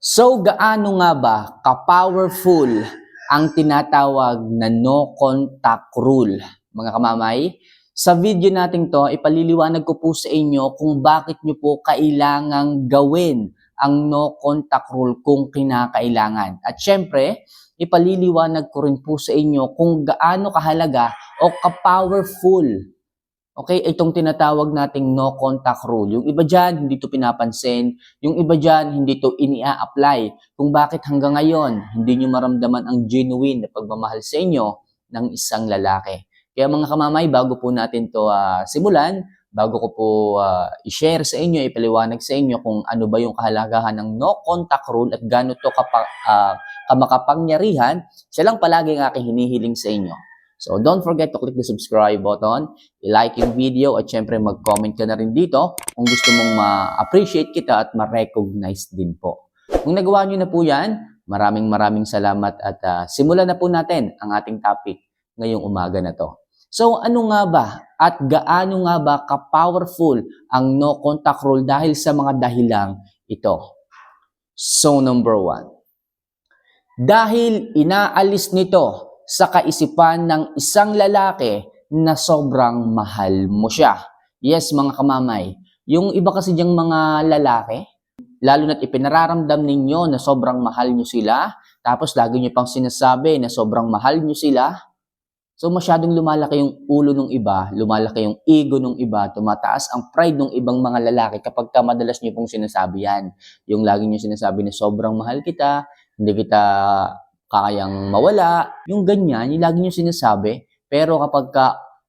So, gaano nga ba ka-powerful ang tinatawag na no contact rule, mga kamamay? Sa video natin to, ipaliliwanag ko po sa inyo kung bakit nyo po kailangang gawin ang no contact rule kung kinakailangan. At syempre, ipaliliwanag ko rin po sa inyo kung gaano kahalaga o ka-powerful, okay, itong tinatawag nating no contact rule. Yung iba dyan, hindi to pinapansin. Yung iba dyan, hindi to ini-apply. Kung bakit hanggang ngayon, hindi nyo maramdaman ang genuine na pagmamahal sa inyo ng isang lalaki. Kaya mga kamamay, bago po natin to simulan, bago ko po i-share sa inyo, ipaliwanag sa inyo kung ano ba yung kahalagahan ng no contact rule at gaano to kamakapangyarihan, siya lang palagi ang aking hinihiling sa inyo. So, don't forget to click the subscribe button, i-like yung video, at syempre mag-comment ka na rin dito kung gusto mong ma-appreciate kita at ma-recognize din po. Kung nagawa nyo na po yan, maraming salamat at simulan na po natin ang ating topic ngayong umaga na to. So, ano nga ba at gaano nga ba ka-powerful ang no contact rule dahil sa mga dahilang ito? So, number 1. Dahil inaalis nito sa kaisipan ng isang lalaki na sobrang mahal mo siya. Yes, mga kamamay. Yung iba kasi diyang mga lalaki, lalo na't ipinararamdam ninyo na sobrang mahal nyo sila, tapos lagi nyo pang sinasabi na sobrang mahal nyo sila, so masyadong lumalaki yung ulo ng iba, lumalaki yung ego ng iba, tumataas ang pride ng ibang mga lalaki kapag madalas nyo pong sinasabi yan. Yung lagi nyo sinasabi na sobrang mahal kita, hindi kita kayang mawala, yung ganyan, yung lagi nyo sinasabi. Pero kapag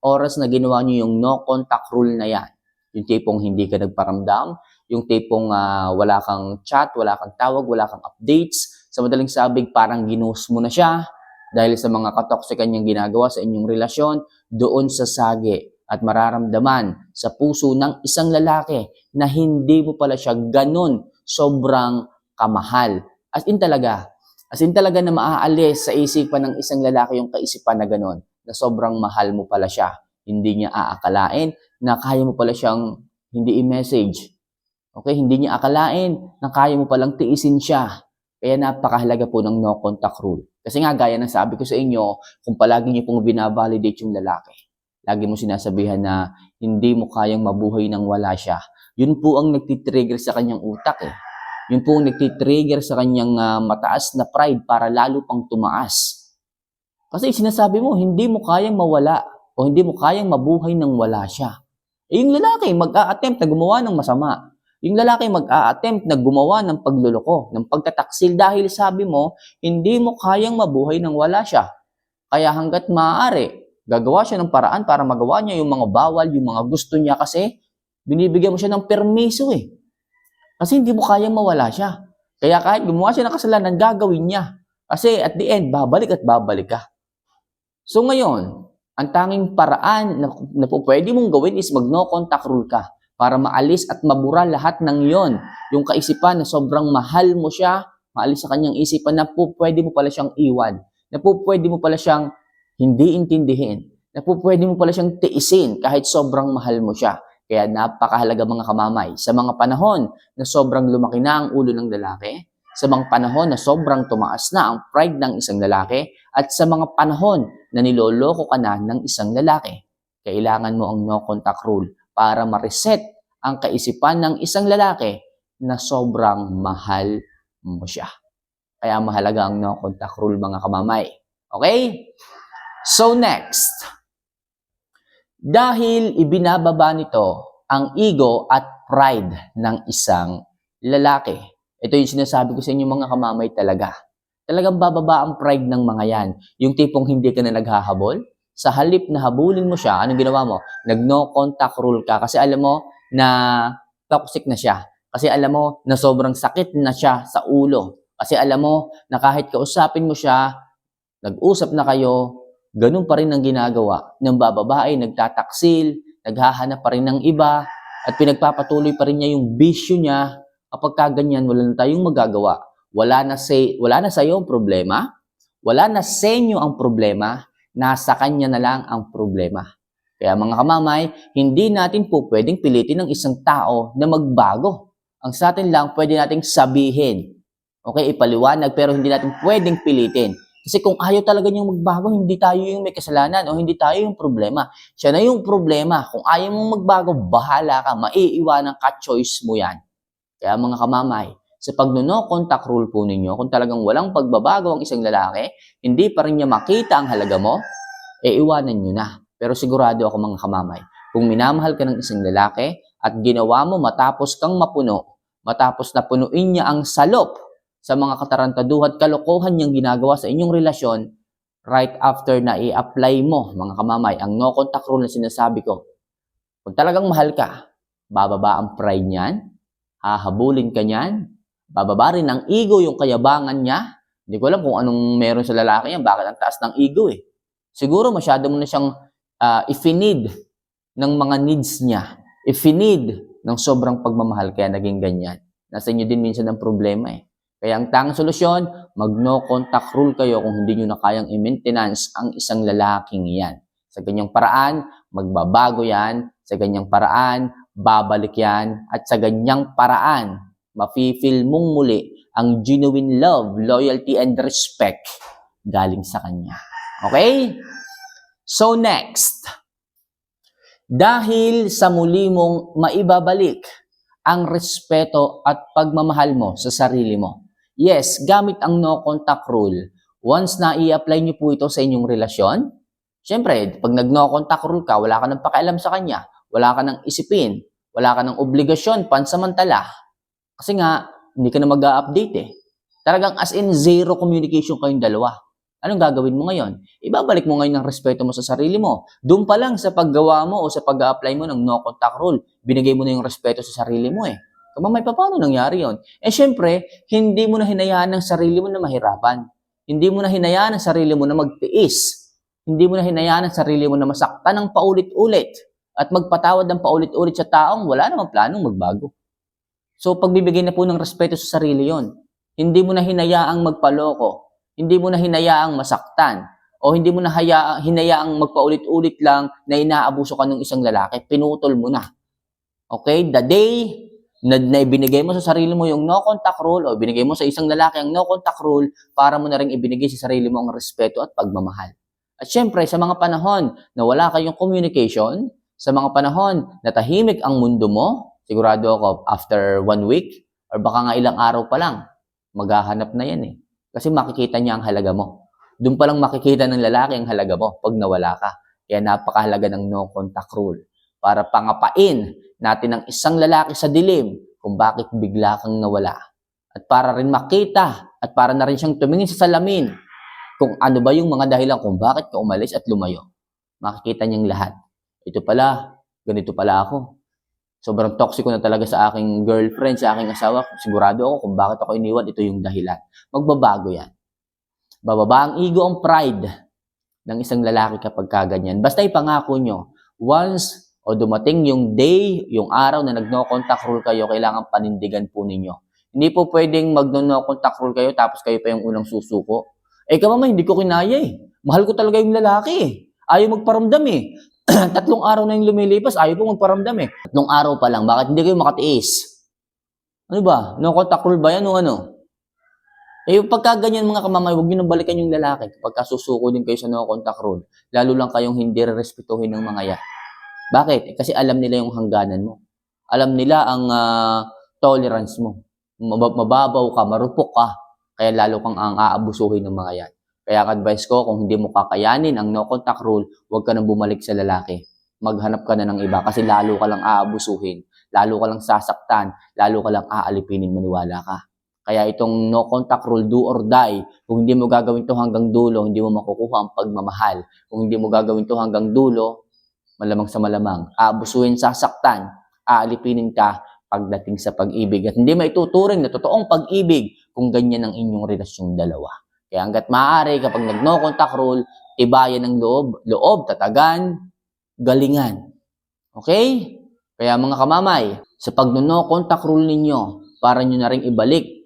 oras na ginawa nyo yung no contact rule na yan, yung tipong hindi ka nagparamdam, yung tipong wala kang chat, wala kang tawag, wala kang updates, sa madaling sabig parang ginuhos mo na siya dahil sa mga katoksikan niyang ginagawa sa inyong relasyon, doon sa sagi at mararamdaman sa puso ng isang lalaki na hindi mo pala siya ganun sobrang kamahal. As in talaga na maaalis sa isipan ng isang lalaki yung kaisipan na gano'n, na sobrang mahal mo pala siya. Hindi niya aakalain na kaya mo pala siyang hindi i-message. Okay? Hindi niya akalain na kaya mo palang tiisin siya. Kaya napakahalaga po ng no contact rule. Kasi nga, gaya ng sabi ko sa inyo, kung palagi niyo pong binavalidate yung lalaki, lagi mo sinasabihan na hindi mo kayang mabuhay nang wala siya, yun po ang nagtitrigger sa kanyang utak eh. Yun po nagtitrigger sa kanyang mataas na pride para lalo pang tumaas. Kasi sinasabi mo, hindi mo kayang mawala o hindi mo kayang mabuhay nang wala siya. Eh, yung lalaki mag-a-attempt na gumawa ng masama. Yung lalaki mag-a-attempt na gumawa ng pagluloko, ng pagtataksil dahil sabi mo, hindi mo kayang mabuhay nang wala siya. Kaya hanggat maaari, gagawa siya ng paraan para magawa niya yung mga bawal, yung mga gusto niya kasi binibigyan mo siya ng permiso eh. Kasi hindi mo kayang mawala siya. Kaya kahit gumawa siya ng kasalanan, gagawin niya. Kasi at the end, babalik at babalik ka. So ngayon, ang tanging paraan na po pwede mong gawin is mag-no contact rule ka para maalis at mabura lahat ng yon. Yung kaisipan na sobrang mahal mo siya, maalis sa kanyang isipan na po pwede mo pala siyang iwan. Na po pwede mo pala siyang hindi intindihin. Na po pwede mo pala siyang tiisin kahit sobrang mahal mo siya. Kaya napakahalaga mga kamamay, sa mga panahon na sobrang lumaki na ang ulo ng lalaki, sa mga panahon na sobrang tumaas na ang pride ng isang lalaki, at sa mga panahon na niloloko ka na ng isang lalaki, kailangan mo ang no contact rule para ma-reset ang kaisipan ng isang lalaki na sobrang mahal mo siya. Kaya mahalaga ang no contact rule mga kamamay. Okay? So next, dahil ibinababa nito ang ego at pride ng isang lalaki. Ito yung sinasabi ko sa inyo mga kamamay talaga. Talagang bababa ang pride ng mga yan. Yung tipong hindi ka na naghahabol. Sa halip na habulin mo siya, anong ginawa mo? Nag-no contact rule ka kasi alam mo na toxic na siya. Kasi alam mo na sobrang sakit na siya sa ulo. Kasi alam mo na kahit kausapin mo siya, nag-usap na kayo, ganun pa rin ang ginagawa ng bababae, nagtataksil, naghahanap pa rin ng iba, at pinagpapatuloy pa rin niya yung bisyo niya. Kapag kaganyan, wala na tayong magagawa. Wala na sa iyo ang problema, wala na sa inyo ang problema, nasa kanya na lang ang problema. Kaya mga kamamay, hindi natin po pwedeng pilitin ng isang tao na magbago. Ang sa atin lang, pwede nating sabihin Okay, ipaliwanag pero hindi natin pwedeng pilitin. Kasi kung ayaw talaga niyang magbago, hindi tayo yung may kasalanan o hindi tayo yung problema. Siya na yung problema. Kung ayaw mong magbago, bahala ka. Maiiwanan ka, choice mo yan. Kaya mga kamamay, sa pag-no contact rule po ninyo, kung talagang walang pagbabago ang isang lalaki, hindi pa rin niya makita ang halaga mo, iwanan nyo na. Pero sigurado ako mga kamamay, kung minamahal ka ng isang lalaki at ginawa mo matapos kang mapuno, matapos na punuin niya ang salop sa mga katarantaduhan at kalokohan niyang ginagawa sa inyong relasyon, right after na i-apply mo, mga kamamay, ang no contact rule na sinasabi ko, kung talagang mahal ka, bababa ang pride niyan, hahabulin ka niyan, bababa rin ang ego, yung kayabangan niya. Hindi ko alam kung anong meron sa lalaki yan, bakit ang taas ng ego eh. Siguro masyado mo na siyang ifinid ng mga needs niya, ifinid ng sobrang pagmamahal, kaya naging ganyan. Nasa inyo din minsan ang problema eh. Kaya ang tanging solusyon, mag-no contact rule kayo kung hindi nyo na kayang i-maintenance ang isang lalaking yan. Sa ganyang paraan, magbabago yan. Sa ganyang paraan, babalik yan. At sa ganyang paraan, mafe-feel mong muli ang genuine love, loyalty, and respect galing sa kanya. Okay? So next, dahil sa muli mong maibabalik ang respeto at pagmamahal mo sa sarili mo. Yes, gamit ang no contact rule. Once na i-apply niyo po ito sa inyong relasyon, syempre, pag nag-no contact rule ka, wala ka nang pakialam sa kanya, wala ka nang isipin, wala ka nang obligasyon, pansamantala. Kasi nga, hindi ka na mag-a-update eh. Talagang as in zero communication kayong dalawa. Anong gagawin mo ngayon? Ibabalik mo ngayon ang respeto mo sa sarili mo. Doon pa lang sa paggawa mo o sa pag-a-apply mo ng no contact rule, binigay mo na yung respeto sa sarili mo eh. Kamamay, paano nangyari yon? Eh syempre, hindi mo na hinayaan ng sarili mo na mahirapan. Hindi mo na hinayaan ng sarili mo na magtiis. Hindi mo na hinayaan ng sarili mo na masaktan ng paulit-ulit at magpatawad ng paulit-ulit sa taong wala namang planong magbago. So pagbibigay na po ng respeto sa sarili yon. Hindi mo na hinayaang magpaloko. Hindi mo na hinayaang masaktan. O hindi mo na hinayaang magpaulit-ulit lang na inaabuso ka ng isang lalaki. Pinutol mo na. Okay? The day na ibinigay mo sa sarili mo yung no contact rule o binigay mo sa isang lalaki ang no contact rule, para mo na rin ibinigay sa sarili mo ang respeto at pagmamahal. At syempre, sa mga panahon na wala kayong communication, sa mga panahon na tahimik ang mundo mo, sigurado ako after 1 week or baka nga ilang araw pa lang, maghahanap na yan eh. Kasi makikita niya ang halaga mo. Doon pa lang makikita ng lalaki ang halaga mo pag nawala ka. Kaya napakahalaga ng no contact rule para pangapain natin ang isang lalaki sa dilim kung bakit bigla kang nawala. At para rin makita at para na rin siyang tumingin sa salamin kung ano ba yung mga dahilan kung bakit ka umalis at lumayo. Makikita niyang lahat. Ito pala, ganito pala ako. Sobrang toxic na talaga sa aking girlfriend, sa aking asawa. Sigurado ako kung bakit ako iniwan, ito yung dahilan. Magbabago yan. Bababa ang ego, ang pride ng isang lalaki kapag kaganyan. Basta ipangako nyo, once o dumating yung day, yung araw na nag-no contact rule kayo, kailangan panindigan po ninyo. Hindi po pwedeng mag-no contact rule kayo tapos kayo pa yung unang susuko. Eh kamamay, hindi ko kinaya eh. Mahal ko talaga yung lalaki eh. Ayaw magparamdam eh. 3 araw na yung lumilipas, ayaw po magparamdam eh. 3 araw pa lang, bakit hindi kayo makatiis? Ano ba? No contact rule ba yan o ano? Eh yung pagkaganyan mga kamamay, huwag nyo nang balikan yung lalaki kapag kasusuko din kayo sa no contact rule. Lalo lang kayong hindi respetuhin ng mga yan. Bakit? Kasi alam nila yung hangganan mo. Alam nila ang tolerance mo. Mababaw ka, marupok ka, kaya lalo kang ang aabusuhin ng mga yan. Kaya ang advice ko, kung hindi mo kakayanin ang no contact rule, huwag ka nang bumalik sa lalaki. Maghanap ka na ng iba kasi lalo ka lang aabusuhin, lalo ka lang sasaktan, lalo ka lang aalipinin, maniwala ka. Kaya itong no contact rule, do or die, kung hindi mo gagawin to hanggang dulo, hindi mo makukuha ang pagmamahal. Kung hindi mo gagawin to hanggang dulo, malamang sa malamang, aabusuhin, sasaktan, aalipinin ka pagdating sa pag-ibig. At hindi maituturing na totoong pag-ibig kung ganyan ang inyong relasyong dalawa. Kaya hanggat maaari, kapag nag-no contact rule, tibayan ng loob, tatagan, galingan. Okay? Kaya mga kamamay, sa pag-no contact rule ninyo, para nyo na rin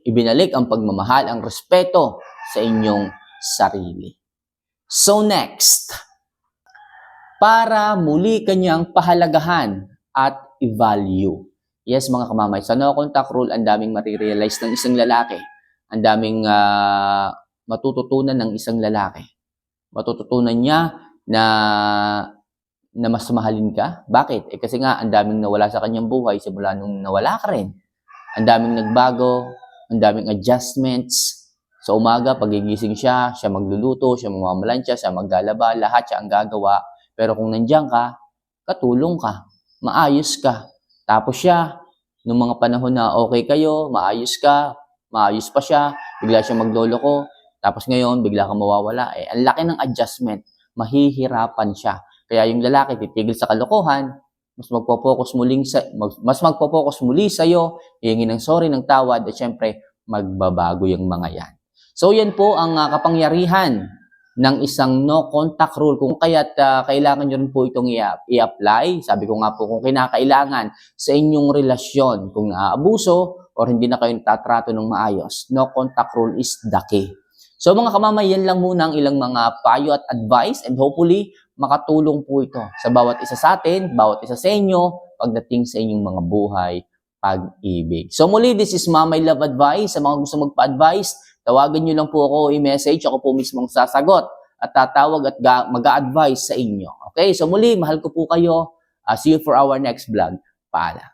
ibinalik ang pagmamahal, ang respeto sa inyong sarili. So next, para muli kanyang pahalagahan at i-value. Yes mga kamamay, sa no contact rule, ang daming marirealize ng isang lalaki. ang daming matututunan ng isang lalaki. Matututunan niya na mas mahalin ka. Bakit? Kasi nga, ang daming nawala sa kanyang buhay simula nung nawala ka rin. Ang daming nagbago, ang daming adjustments. Sa umaga, pagigising siya magluluto, siya mamamalansya, siya maglalaba, lahat siya ang gagawa. Pero kung nandiyan ka, katulong ka, maayos ka. Tapos siya, nung mga panahon na okay kayo, maayos ka, maayos pa siya, bigla siya magloloko, tapos ngayon, bigla kang mawawala. Ang laki ng adjustment, mahihirapan siya. Kaya yung lalaki titigil sa kalokohan, mas magpo-focus muli sa iyo, hihingi ng sorry, ng tawad, at syempre magbabago yung mga yan. So yan po ang kapangyarihan ng isang no contact rule. Kung kaya't kailangan nyo rin po itong i-apply. Sabi ko nga po, kung kinakailangan sa inyong relasyon, kung naaabuso or hindi na kayo natatrato ng maayos, no contact rule is the key. So mga kamamay, yan lang muna ang ilang mga payo at advice, and hopefully makatulong po ito sa bawat isa sa atin, bawat isa sa inyo, pagdating sa inyong mga buhay, pag-ibig. So muli, this is Mamay Love Advice. Sa mga gusto magpa-advise, tawagan nyo lang po ako, i-message, ako po mismo ang sasagot at tatawag at mag-a-advise sa inyo. Okay, so muli, mahal ko po kayo. See you for our next vlog. Paalam.